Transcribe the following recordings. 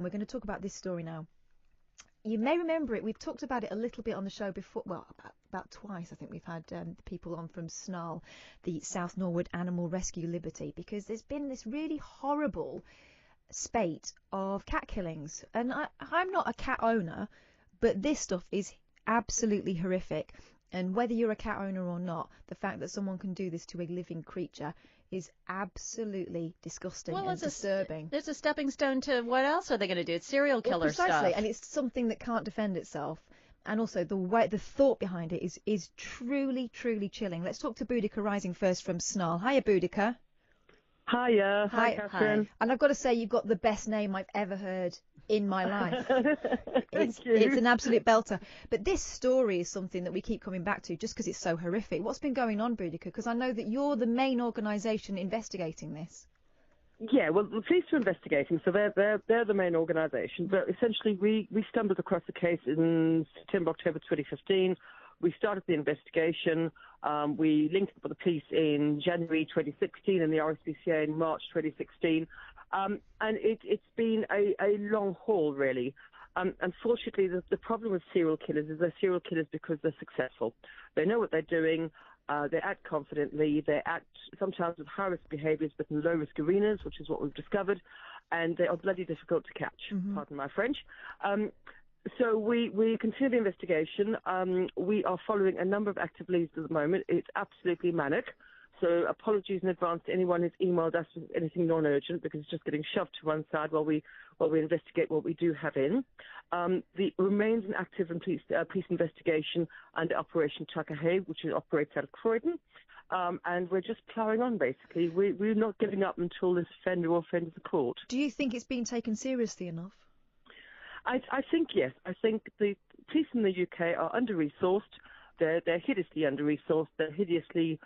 We're going to talk about this story now. You may remember it. We've talked about it a little bit on the show before. Well, about twice, I think we've had people on from SNARL, the South Norwood Animal Rescue Liberty, because there's been this really horrible spate of cat killings. And I'm not a cat owner, but this stuff is absolutely horrific. And whether you're a cat owner or not, the fact that someone can do this to a living creature is absolutely disgusting and disturbing. It's a stepping stone to what else are they going to do? It's serial killer precisely, stuff. And it's something that can't defend itself. And also the thought behind it is truly, truly chilling. Let's talk to Boudicca Rising first from SNARL. Hiya, Boudicca. Hiya. Hi, Katherine. Hi. And I've got to say, you've got the best name I've ever heard in my life. Thank you. It's an absolute belter. But this story is something that we keep coming back to just because it's so horrific. What's been going on, Boudicca? Because I know that you're the main organisation investigating this. Yeah, well, the police are investigating, so they're the main organisation. But essentially, we stumbled across the case in September, October 2015. We started the investigation. We linked up with the police in January 2016 and the RSPCA in March 2016. And it's been a long haul, really. Unfortunately, the problem with serial killers is they're serial killers because they're successful. They know what they're doing. They act confidently. They act sometimes with high-risk behaviours but in low-risk arenas, which is what we've discovered. And they are bloody difficult to catch, pardon my French. So we continue the investigation. We are following a number of active leads at the moment. It's absolutely manic. So apologies in advance to anyone who's emailed us with anything non-urgent, because it's just getting shoved to one side while we investigate what we do have in. The remains an active and police investigation under Operation talkRADIO, which operates out of Croydon. And we're just ploughing on, basically. We're not giving up until this offender or offenders are caught. Do you think it's being taken seriously enough? I think yes. I think the police in the UK are under-resourced. They're hideously under-resourced. They're hideously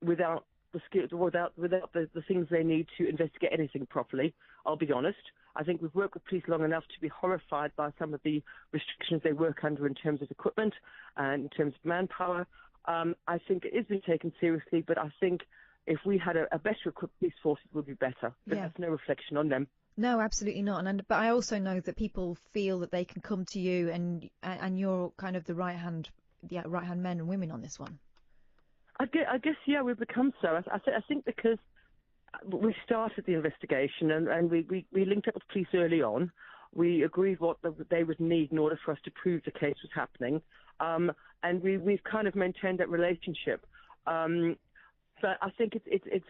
without the skills, without the things they need to investigate anything properly. I'll be honest. I think we've worked with police long enough to be horrified by some of the restrictions they work under in terms of equipment and in terms of manpower. I think it is being taken seriously, but I think if we had a better equipped police force, it would be better. But that's no reflection on them. No, absolutely not. But I also know that people feel that they can come to you, and you're kind of the right hand men and women on this one. I guess yeah, we've become so. I think because we started the investigation and we linked up with police early on. We agreed what they would need in order for us to prove the case was happening, and we've kind of maintained that relationship. But I think it's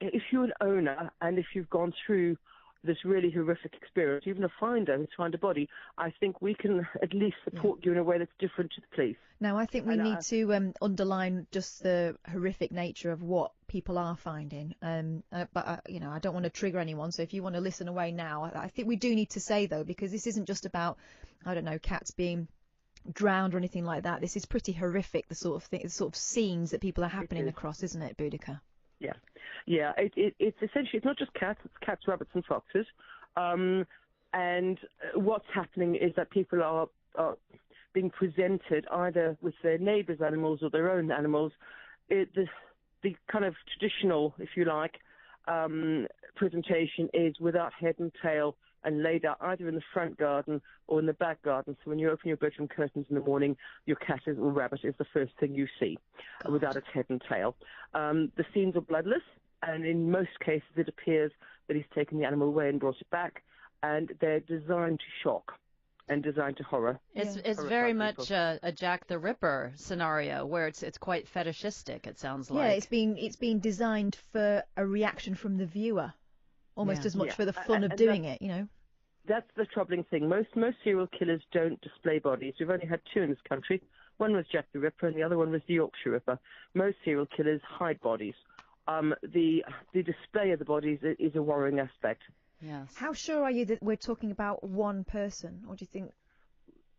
if you're an owner and if you've gone through this really horrific experience, even a finder who's found a body, I think we can at least support you in a way that's different to the police. Now, I think we need to underline just the horrific nature of what people are finding. But I don't want to trigger anyone, so if you want to listen away now, I think we do need to say, though, because this isn't just about, I don't know, cats being drowned or anything like that. This is pretty horrific, the sort of scenes that people are happening across, isn't it, Boudicca? Yeah. It's essentially, it's not just cats, it's cats, rabbits and foxes. And what's happening is that people are being presented either with their neighbours' animals or their own animals. The kind of traditional, if you like, presentation is without head and tail and laid out either in the front garden or in the back garden. So when you open your bedroom curtains in the morning, your cat or rabbit is the first thing you see, without its head and tail. The scenes are bloodless, and in most cases it appears that he's taken the animal away and brought it back, and they're designed to shock and designed to horror. It's very much a Jack the Ripper scenario where it's quite fetishistic, it sounds like. Yeah, it's been designed for a reaction from the viewer, almost as much for the fun of doing it, you know. That's the troubling thing. Most serial killers don't display bodies. We've only had two in this country. One was Jack the Ripper and the other one was the Yorkshire Ripper. Most serial killers hide bodies. The display of the bodies is a worrying aspect. Yes. How sure are you that we're talking about one person, or do you think?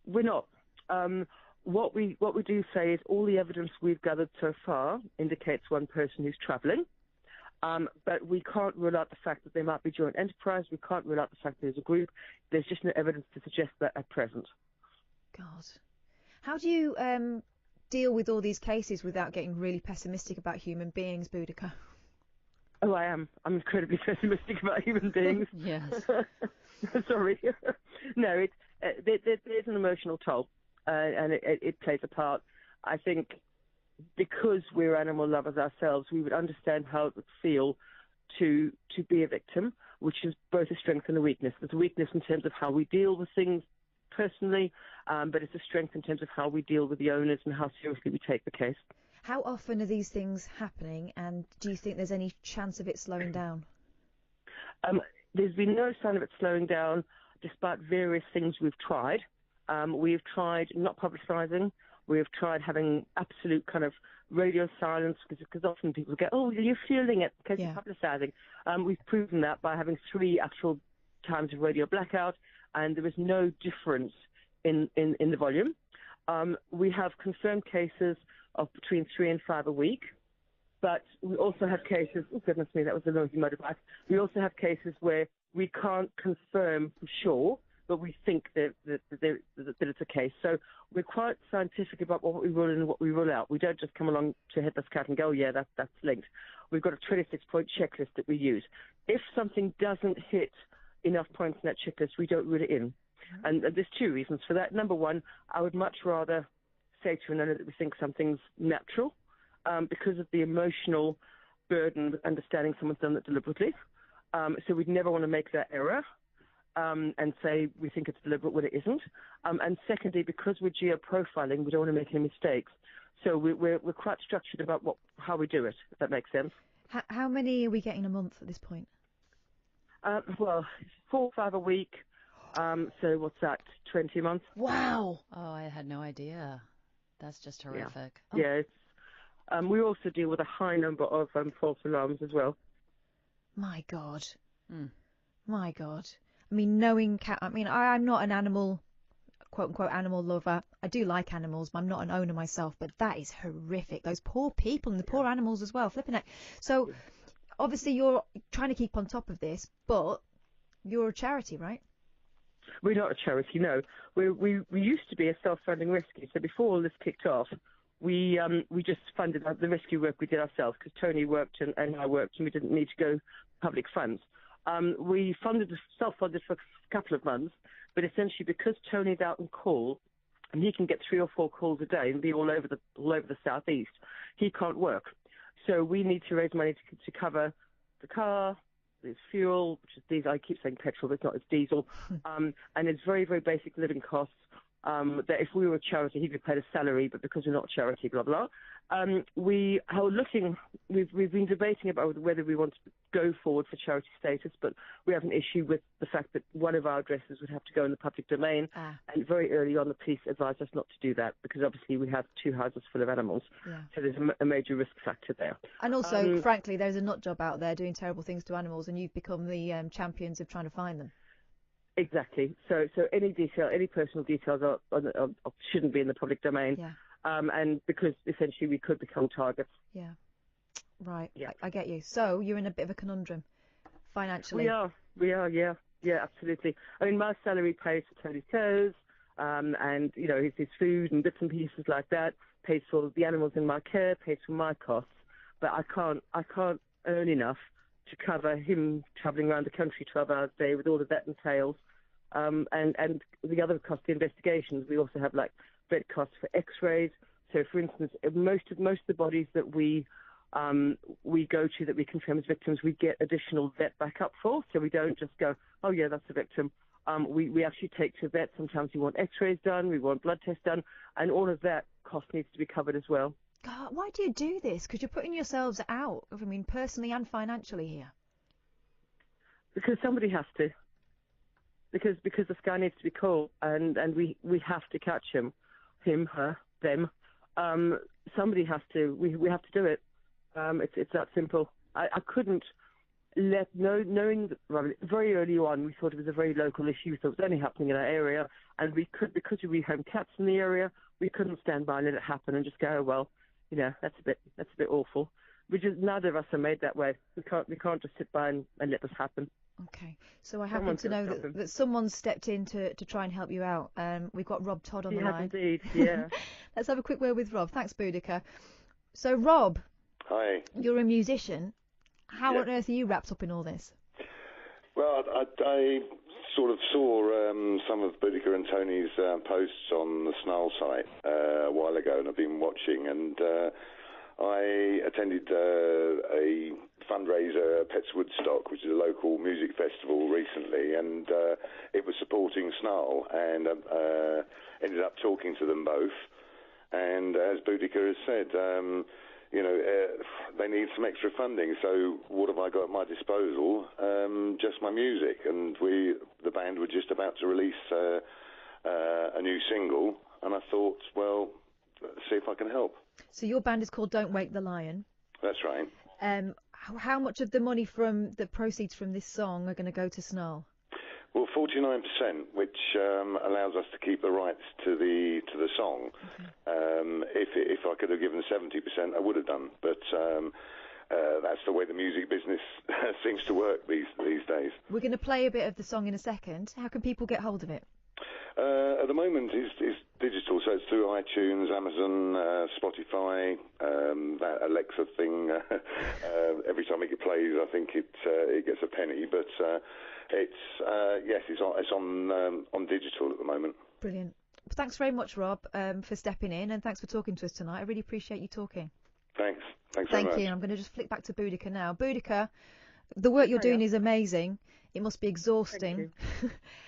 We're not. What we do say is all the evidence we've gathered so far indicates one person who's travelling. But we can't rule out the fact that they might be joint enterprise. We can't rule out the fact that there's a group. There's just no evidence to suggest that at present. God. How do you deal with all these cases without getting really pessimistic about human beings, Boudicca? Oh, I am. I'm incredibly pessimistic about human beings. Yes. Sorry. No, there's an emotional toll, and it plays a part. I think because we're animal lovers ourselves, we would understand how it would feel to be a victim, which is both a strength and a weakness. There's a weakness in terms of how we deal with things personally, but it's a strength in terms of how we deal with the owners and how seriously we take the case. How often are these things happening, and do you think there's any chance of it slowing down? There's been no sign of it slowing down, despite various things we've tried. We've tried not publicising. We've tried having absolute kind of radio silence, because often people get, oh, you're feeling it because you're publicising. We've proven that by having 3 actual times of radio blackout, and there was no difference in the volume. We have confirmed cases of between 3 and 5 a week. But we also have cases, oh goodness me, that was a noisy motorbike. We also have cases where we can't confirm for sure, but we think that it's a case. So we're quite scientific about what we rule in and what we rule out. We don't just come along to hit this cat and go, oh, yeah, that's linked. We've got a 26-point checklist that we use. If something doesn't hit enough points in that checklist, we don't rule it in. And there's 2 reasons for that. Number one, I would much rather say to an owner that we think something's natural, because of the emotional burden with understanding someone's done it deliberately. So we'd never want to make that error and say we think it's deliberate when it isn't. And secondly, because we're geoprofiling, we don't want to make any mistakes. So we're quite structured about how we do it, if that makes sense. How many are we getting a month at this point? Well, 4 or 5 a week. So what's that, 20 a month? Wow. Oh, I had no idea. That's just horrific. Yeah, we also deal with a high number of false alarms as well. My God. My God. I mean, knowing I'm not an animal, quote-unquote animal lover. I do like animals, but I'm not an owner myself. But that is horrific. Those poor people and the poor animals as well, flipping it. So, obviously, you're trying to keep on top of this, but you're a charity, right? We're not a charity, no. We used to be a self-funding rescue. So before all this kicked off, we just funded the rescue work we did ourselves, because Tony worked and I worked, and we didn't need to go public funds. We self-funded for a couple of months, but essentially because Tony's out on call, and he can get 3 or 4 calls a day and be all over the southeast, he can't work. So we need to raise money to cover the car, there's fuel, which is diesel. I keep saying petrol, but it's not, it's diesel. And it's very, very basic living costs. That if we were a charity, he could pay a salary, but because we're not a charity, blah, blah. We've been debating about whether we want to go forward for charity status, but we have an issue with the fact that one of our addresses would have to go in the public domain. And very early on, the police advised us not to do that, because obviously we have 2 houses full of animals. So there's a major risk factor there. And also, frankly, there's a nut job out there doing terrible things to animals, and you've become the champions of trying to find them. Exactly. So any personal details shouldn't be in the public domain. And because essentially we could become targets. Right. I get you. So you're in a bit of a conundrum financially. We are. Yeah, absolutely. I mean, my salary pays for Tony's toes, and his food and bits and pieces like that, pays for the animals in my care, pays for my costs. But I can't earn enough to cover him travelling around the country 12 hours a day with all of that entails. And the other cost, the investigations, we also have like vet costs for x-rays. So for instance, most of the bodies that we go to that we confirm as victims, we get additional vet backup for. So we don't just go, oh yeah, that's a victim. We actually take to vet. Sometimes we want x-rays done, we want blood tests done, and all of that cost needs to be covered as well. God, why do you do this? Because you're putting yourselves out, I mean, personally and financially here. Because somebody has to. Because the sky needs to be caught, and we have to catch him, her, them. Somebody has to. We have to do it. It's that simple. I couldn't knowing that very early on we thought it was a very local issue, so it was only happening in our area, and because we home cats in the area, we couldn't stand by and let it happen and just go, oh, well, that's a bit awful. Neither of us are made that way. We can't just sit by and let this happen. Okay, so I happen to know that someone stepped in to try and help you out. We've got Rob Todd on the line. Yes, indeed, yeah. Let's have a quick word with Rob. Thanks, Boudicca. So, Rob. Hi. You're a musician. How on earth are you wrapped up in all this? Well, I sort of saw some of Boudicca and Tony's posts on the SNARL site a while ago, and I've been watching, and I attended a fundraiser, Pets Woodstock, which is a local music festival recently, and it was supporting SNARL, and ended up talking to them both. And as Boudicca has said, they need some extra funding. So what have I got at my disposal? Just my music. And the band were just about to release a new single, and I thought, well, let's see if I can help. So your band is called Don't Wake the Lion. That's right. How much of the money from the proceeds from this song are going to go to SNARL? Well, 49%, which allows us to keep the rights to the song. Okay. If I could have given 70%, I would have done. But that's the way the music business seems to work these days. We're going to play a bit of the song in a second. How can people get hold of it? At the moment, it's digital, so it's through iTunes, Amazon, Spotify, that Alexa thing. Every time it plays, I think it gets a penny, but it's on digital at the moment. Brilliant. Thanks very much, Rob, for stepping in, and thanks for talking to us tonight. I really appreciate you talking. Thanks very much. Thank you. I'm going to just flick back to Boudicca now. Boudicca, the work you're doing is amazing. It must be exhausting.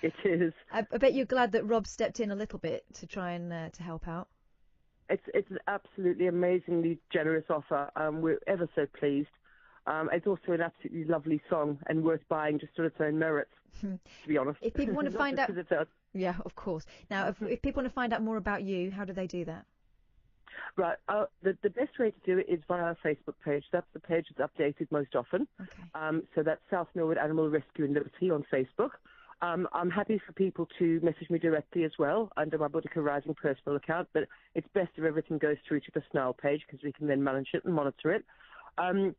It is. I bet you're glad that Rob stepped in a little bit to try and to help out. It's an absolutely amazingly generous offer. We're ever so pleased. It's also an absolutely lovely song and worth buying just on its own merits, to be honest. If people want to find out... Yeah, of course. Now, if people want to find out more about you, how do they do that? Right. The best way to do it is via our Facebook page. That's the page that's updated most often. Okay. So that's South Norwood Animal Rescue and Liberty on Facebook. I'm happy for people to message me directly as well under my Boudicca Rising personal account, but it's best if everything goes through to the SNARL page because we can then manage it and monitor it. And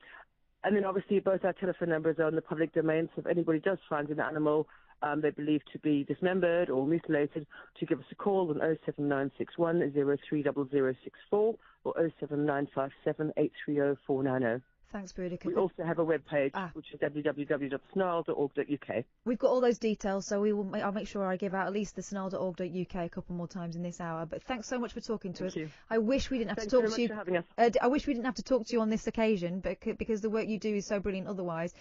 then obviously both our telephone numbers are in the public domain, so if anybody does find an animal they believe to be dismembered or mutilated, to give us a call on 07961 030064 or 07957 830 490. Thanks, Boudicca. We also have a web page, which is www.snarl.org.uk. We've got all those details, so I'll make sure I give out at least the snarl.org.uk a couple more times in this hour. But thanks so much for talking to us. You. I wish we didn't have to talk to you. I wish we didn't have to talk to you on this occasion, because the work you do is so brilliant otherwise.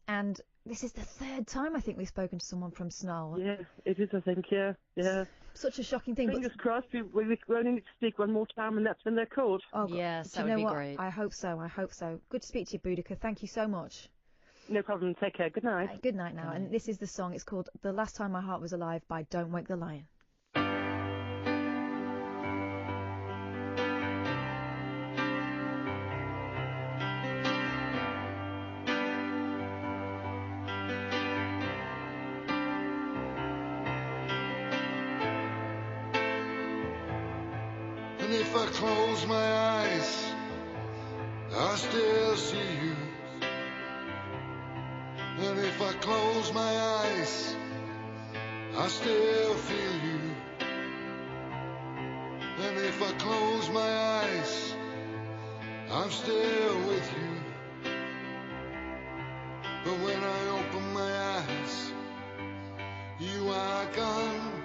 And this is the third time I think we've spoken to someone from SNARL. Yeah, it is, I think, yeah. Such a shocking thing. Fingers crossed, we only need to speak one more time, and that's when they're called. Oh, yes, that would be great. I hope so. Good to speak to you, Boudicca. Thank you so much. No problem. Take care. Good night. Good night now. And this is the song. It's called The Last Time My Heart Was Alive by Don't Wake the Lion. If I close my eyes, I still see you. And if I close my eyes, I still feel you. And if I close my eyes, I'm still with you. But when I open my eyes, you are gone.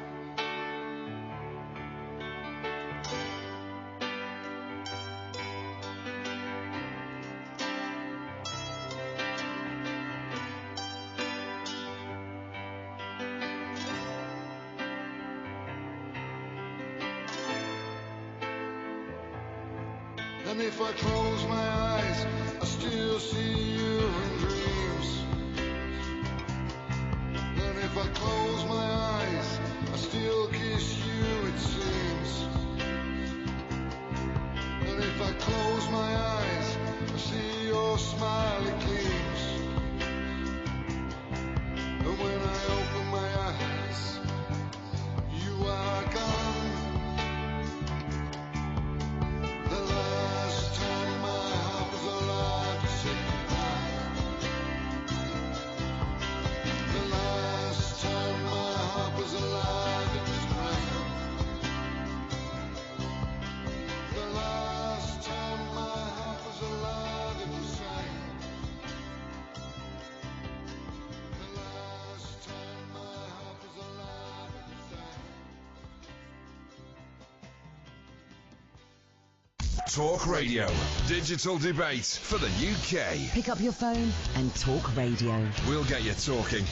And if I close my eyes, I still see you in dreams. And if I close my eyes, I still kiss you, it seems. And if I close my eyes, I see your smile, it gleams. And when I open my eyes, you are gone. Time Talk Radio. Digital debate for the UK. Pick up your phone and talk radio. We'll get you talking.